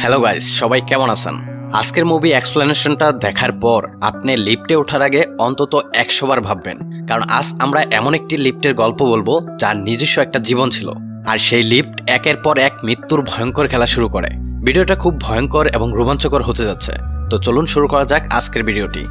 Hello guys, সবাই কেমন আছেন? আজকের মুভি এক্সপ্লেনেশনটা দেখার পর আপনি লিফটে ওঠার আগে অন্তত 100 বার ভাববেন, কারণ আজ আমরা এমন একটি লিফটের গল্প বলবো যার নিজস্ব একটা জীবন ছিল, আর সেই লিফট একের পর এক মৃত্যুর ভয়ঙ্কর খেলা শুরু করে। ভিডিওটা খুব ভয়ঙ্কর এবং রোমাঞ্চকর হতে যাচ্ছে, তো চলুন শুরু করা যাক আজকের ভিডিওটি।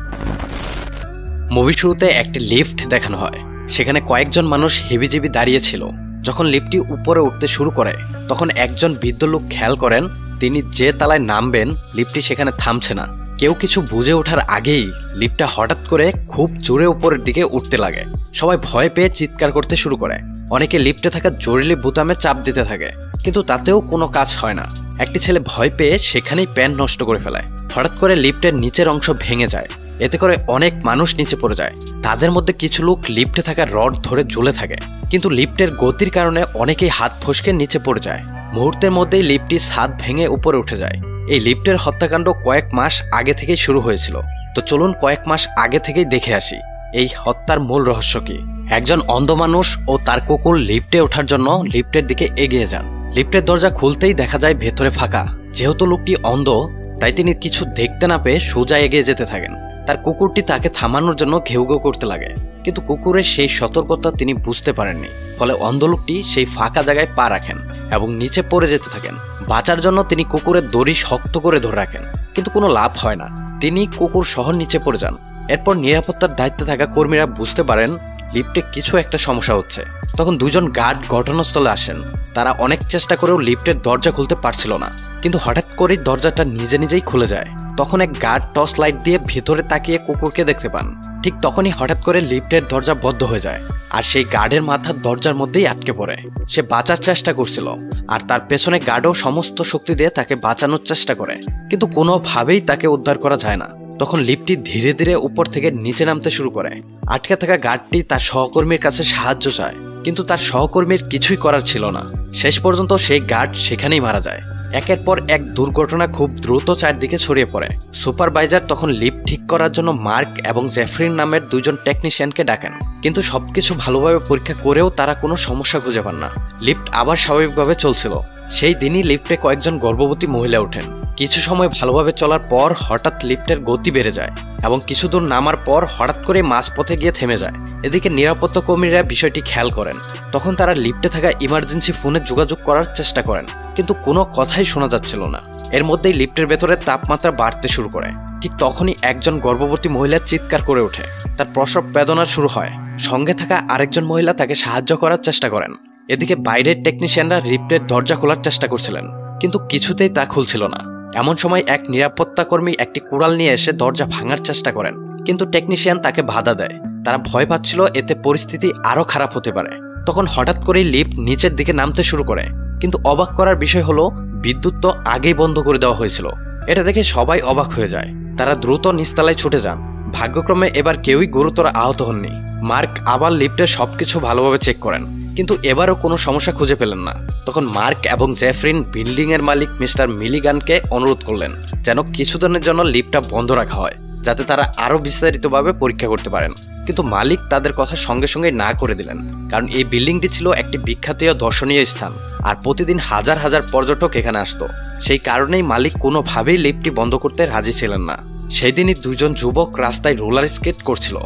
মুভি শুরুতে একটি লিফট দেখানো হয়, সেখানে কয়েকজন মানুষ হেবিজেবি দাঁড়িয়ে ছিল। যখন লিফটটি উপরে উঠতে শুরু করে তখন একজন বৃদ্ধ লোক খেয়াল করেন তিনি যে তলায় নামবেন লিফটটি সেখানে থামছে না। কেউ কিছু বুঝে ওঠার আগেই লিফটটা হঠাৎ করে খুব জোরে উপরের দিকে উঠতে লাগে। সবাই ভয় পেয়ে চিৎকার করতে শুরু করে। অনেকে লিফটে থাকা জরুরি বোতামে চাপ দিতে থাকে, কিন্তু তাতেও কোনো কাজ হয় না। একটি ছেলে ভয় পেয়ে সেখানেই প্যান্ট নষ্ট করে ফেলায়। হঠাৎ করে লিফটের নিচের অংশ ভেঙে যায়, এতে করে অনেক মানুষ নিচে পড়ে যায়। তাদের মধ্যে কিছু লোক লিফটে থাকা রড ধরে ঝুলে থাকে, কিন্তু লিফটের গতির কারণে অনেকেই হাত ফসকে নিচে পড়ে যায়। মুহূর্তের মধ্যেই লিফটটি ছাদ ভেঙে উপরে উঠে যায়। এই লিফটের হত্যাকাণ্ড কয়েক মাস আগে থেকেই শুরু হয়েছিল। তো চলুন কয়েক মাস আগে থেকেই দেখে আসি এই হত্যার মূল রহস্য কি। একজন অন্ধ মানুষ ও তার কুকুর লিফটে ওঠার জন্য লিফটের দিকে এগিয়ে যান। লিফটের দরজা খুলতেই দেখা যায় ভেতরে ফাঁকা। যেহেতু লোকটি অন্ধ, তাই তিনি কিছু দেখতে না পেয়ে সোজা এগিয়ে যেতে থাকেন। তার কুকুরটি তাকে থামানোর জন্য ঘেউ ঘেউ করতে লাগে, কিন্তু কুকুরের সেই সতর্কতা তিনি বুঝতে পারেননি। ফলে অন্ধ লোকটি সেই ফাঁকা জায়গায় পা রাখেন এবং নিচে পড়ে যেতে থাকেন। বাঁচার জন্য তিনি কুকুরের দড়ি শক্ত করে ধরে রাখেন, কিন্তু কোনো লাভ হয় না। তিনি কুকুর সহ নিচে পড়ে যান। এরপর নিরাপত্তার দায়িত্বে থাকা কর্মীরা বুঝতে পারেন লিফটে কিছু একটা সমস্যা হচ্ছে। তখন দুজন গার্ড ঘটনাস্থলে আসেন। তারা অনেক চেষ্টা করেও লিফটের দরজা খুলতে পারছিল না, কিন্তু হঠাৎ করেই দরজাটা নিজে নিজেই খুলে যায়। তখন এক গার্ড টর্চ লাইট দিয়ে ভেতরে তাকিয়ে কুকুরকে দেখতে পান। ঠিক তখনই হঠাৎ করে লিফটের দরজা বন্ধ হয়ে যায়, আর সেই গার্ডের মাথা দরজার মধ্যেই আটকে পড়ে। সে বাঁচার চেষ্টা করছিল, আর তার পেছনে গার্ডও সমস্ত শক্তি দিয়ে তাকে বাঁচানোর চেষ্টা করে, কিন্তু কোনোভাবেই তাকে উদ্ধার করা যায় না। তখন লিফটটি ধীরে ধীরে উপর থেকে নিচে নামতে শুরু করে। আটকে থাকা গার্ডটি তার সহকর্মীর কাছে সাহায্য চায়, কিন্তু তার সহকর্মীর কিছুই করার ছিল না। শেষ পর্যন্ত সেই গার্ড সেখানেই মারা যায়। একের পর এক দুর্ঘটনা খুব দ্রুত চারদিকে ছড়িয়ে পড়ে। সুপারভাইজার তখন লিফট ঠিক করার জন্য মার্ক এবং জেফরিন নামের দুজন টেকনিশিয়ানকে ডাকেন, কিন্তু সবকিছু ভালোভাবে পরীক্ষা করেও তারা কোনো সমস্যা খুঁজে পান না। লিফট আবার স্বাভাবিকভাবে চলছিল। সেই দিনই লিফটে কয়েকজন গর্ভবতী মহিলা ওঠেন। কিছু সময় ভালোভাবে চলার পর হঠাৎ লিফটের গতি বেড়ে যায় এবং কিছু দূর নামার পর হঠাৎ করে মাঝপথে গিয়ে থেমে যায়। এদিকে নিরাপত্তা কর্মীরা বিষয়টি খেয়াল করেন। তখন তারা লিফটে থাকা ইমার্জেন্সি ফোনে যোগাযোগ করার চেষ্টা করেন, কিন্তু কোনো কথাই শোনা যাচ্ছিল না। এর মধ্যেই লিফটের ভেতরে তাপমাত্রা বাড়তে শুরু করে। ঠিক তখনই একজন গর্ভবতী মহিলা চিৎকার করে ওঠে। তার প্রসব বেদনা শুরু হয়। সঙ্গে থাকা আরেকজন মহিলা তাকে সাহায্য করার চেষ্টা করেন। এদিকে বাইরের টেকনিশিয়ানরা লিফটের দরজা খোলার চেষ্টা করছিলেন, কিন্তু কিছুতেই তা খুলছিল না। এমন সময় এক নিরাপত্তা কর্মী একটি কুড়াল নিয়ে এসে দরজা ভাঙার চেষ্টা করেন, কিন্তু টেকনিশিয়ান তাকে বাধা দেয়। তারা ভয় পাচ্ছিল এতে পরিস্থিতি আরো খারাপ হতে পারে। তখন হঠাৎ করেই লিফট নিচের দিকে নামতে শুরু করে, কিন্তু অবাক করার বিষয় হলো বিদ্যুৎ তো আগেই বন্ধ করে দেওয়া হয়েছিল। এটা দেখে সবাই অবাক হয়ে যায়। তারা দ্রুত নিচতলায় ছুটে যান। ভাগ্যক্রমে এবার কেউই গুরুতর আহত হননি। মার্ক আবার লিফটের সবকিছু ভালোভাবে চেক করেন, কিন্তু এবারও কোনো সমস্যা খুঁজে পেলেন না। তখন মার্ক এবং জেফরিন বিল্ডিং এর মালিক মিস্টার মিলিগানকে অনুরোধ করলেন যেন কিছুদিনের জন্য লিফটটা বন্ধ রাখা হয়, যাতে তারা আরো বিস্তারিতভাবে পরীক্ষা করতে পারেন। কিন্তু মালিক তাদের কথা সঙ্গে সঙ্গে না করে দিলেন, কারণ এই বিল্ডিংটি ছিল একটি বিখ্যাত দর্শনীয় স্থান, আর প্রতিদিন হাজার হাজার পর্যটক এখানে আসতো। সেই কারণেই মালিক কোনোভাবেই লিফটটি বন্ধ করতে রাজি ছিলেন না। সেই দিনই দুজন যুবক রাস্তায় রোলার স্কেট করছিল।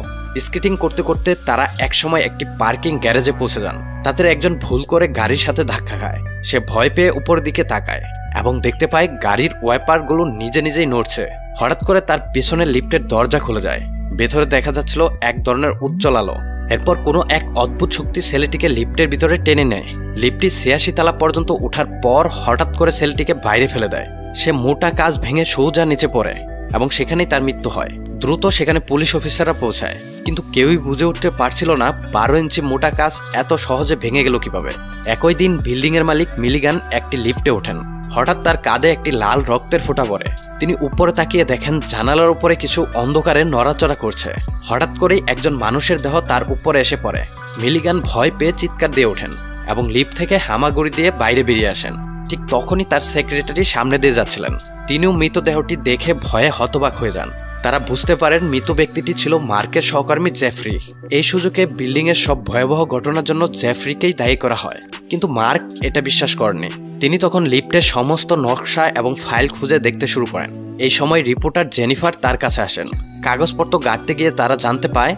স্কেটিং করতে করতে তারা একসময় একটি পার্কিং গ্যারেজে পৌঁছে যান। তাদের একজন ভুল করে গাড়ির সাথে ধাক্কা খায়। সে ভয় পেয়ে উপরের দিকে তাকায় এবং দেখতে পায় গাড়ির ওয়াইপারগুলো নিজে নিজেই নড়ছে। হঠাৎ করে তার পেছনে লিফটের দরজা খুলে যায়। ভেতরে দেখা যাচ্ছিল এক ধরনের উজ্জ্বল আলো। এরপর কোনো এক অদ্ভুত শক্তি ছেলেটিকে লিফটের ভিতরে টেনে নেয়। লিফটটি ৮৬ তলা পর্যন্ত ওঠার পর হঠাৎ করে ছেলেটিকে বাইরে ফেলে দেয়। সে মোটা কাঁচ ভেঙে সোজা নিচে পড়ে এবং সেখানেই তার মৃত্যু হয়। দ্রুত সেখানে পুলিশ অফিসাররা পৌঁছায়, কিন্তু কেউই বুঝে উঠতে পারছিল না ১২ ইঞ্চি মোটা কাঁচ এত সহজে ভেঙে গেল কিভাবে। একই দিন বিল্ডিং এর মালিক মিলিগান একটি লিফটে ওঠেন। হঠাৎ তার কাঁধে একটি লাল রক্তের ফোঁটা পড়ে। তিনি উপরে তাকিয়ে দেখেন জানালার উপরে কিছু অন্ধকারে নড়াচড়া করছে। হঠাৎ করেই একজন মানুষের দেহ তার উপরে এসে পড়ে। মিলিগান ভয় পেয়ে চিৎকার দিয়ে ওঠেন এবং লিফট থেকে হামাগুড়ি দিয়ে বাইরে বেরিয়ে আসেন। ঠিক তখনই তার সেক্রেটারি সামনে দিয়ে যাচ্ছিলেন। তিনিও মৃতদেহটি দেখে ভয়ে হতবাক হয়ে যান। তারা বুঝতে পারেন মৃত ব্যক্তিটি ছিল মার্কের সহকর্মী জেফরি। এই সুযোগে বিল্ডিংয়ের সব ভয়াবহ ঘটনার জন্য জেফরিকেই দায়ী করা হয়, কিন্তু মার্ক এটা বিশ্বাস করেননি। তিনি তখন লিফটের সমস্ত নকশা এবং ফাইল খুঁজে দেখতে শুরু করেন। এই সময় রিপোর্টার জেনিফার তার কাছে আসেন। কাগজপত্র ঘাঁটতে গিয়ে তারা জানতে পায়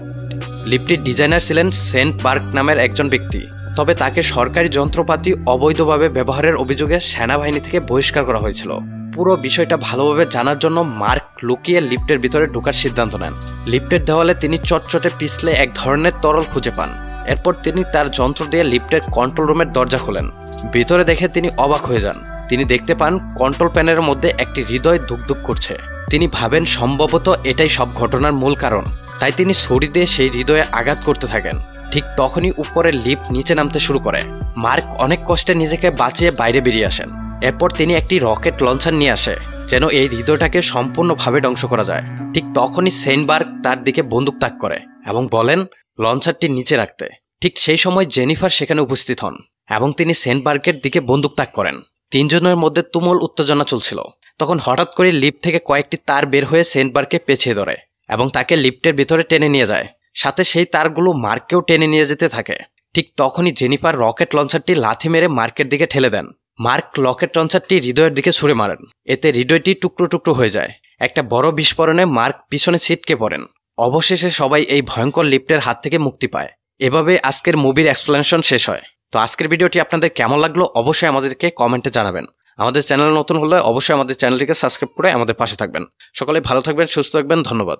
লিফটটির ডিজাইনার ছিলেন সেন্ট বার্ক নামের একজন ব্যক্তি, তবে তাকে সরকারি যন্ত্রপাতি অবৈধভাবে ব্যবহারের অভিযোগে সেনাবাহিনী থেকে বহিষ্কার করা হয়েছিল। পুরো বিষয়টা ভালোভাবে জানার জন্য মার্ক লুকিয়ে লিফটের ভিতরে ঢোকার সিদ্ধান্ত নেন। লিফটের দেওয়ালে তিনি চটচটে পিছলে এক ধরনের তরল খুঁজে পান। এরপর তিনি তার যন্ত্র দিয়ে লিফটের কন্ট্রোল রুমের দরজা খোলেন। ভিতরে দেখে তিনি অবাক হয়ে যান। তিনি দেখতে পান কন্ট্রোল প্যানেলের মধ্যে একটি হৃদয় ধুকধুক করছে। তিনি ভাবেন সম্ভবত এটাই সব ঘটনার মূল কারণ, তাই তিনি ছুরি দিয়ে সেই হৃদয়ে আঘাত করতে থাকেন। ঠিক তখনই উপরে লিফট নিচে নামতে শুরু করে। মার্ক অনেক কষ্টে নিজেকে বাঁচিয়ে বাইরে বেরিয়ে আসেন। এরপর তিনি একটি রকেট লঞ্চার নিয়ে আসে, যেন এই হৃদয়টাকে সম্পূর্ণভাবে ধ্বংস করা যায়। ঠিক তখনই সেনবার্গ তার দিকে বন্দুক তাক করে এবং বলেন লঞ্চারটি নিচে রাখতে। ঠিক সেই সময় জেনিফার সেখানে উপস্থিত হন এবং তিনি সেনবার্গের দিকে বন্দুক তাক করেন। তিনজনের মধ্যে তুমুল উত্তেজনা চলছিল। তখন হঠাৎ করে লিফট থেকে কয়েকটি তার বের হয়ে সেনবার্গকে পেঁচিয়ে ধরে এবং তাকে লিফটের ভিতরে টেনে নিয়ে যায়। সাথে সেই তারগুলো মার্ককেও টেনে নিয়ে যেতে থাকে। ঠিক তখনই জেনিফার রকেট লঞ্চারটি লাথি মেরে মার্কের দিকে ঠেলে দেন। মার্ক রকেট লঞ্চারটি হৃদয়ের দিকে ছুঁড়ে মারেন। এতে হৃদয়টি টুকরো টুকরো হয়ে যায়। একটা বড় বিস্ফোরণে মার্ক পিছনে ছিটকে পড়েন। অবশেষে সবাই এই ভয়ঙ্কর লিফটের হাত থেকে মুক্তি পায়। এভাবে আজকের মুভির এক্সপ্লেনেশন শেষ হয়। তো আজকের ভিডিওটি আপনাদের কেমন লাগলো অবশ্যই আমাদেরকে কমেন্টে জানাবেন। আমাদের চ্যানেল নতুন হলে অবশ্যই আমাদের চ্যানেলটিকে সাবস্ক্রাইব করে আমাদের পাশে থাকবেন। সকলে ভালো থাকবেন, সুস্থ থাকবেন। ধন্যবাদ।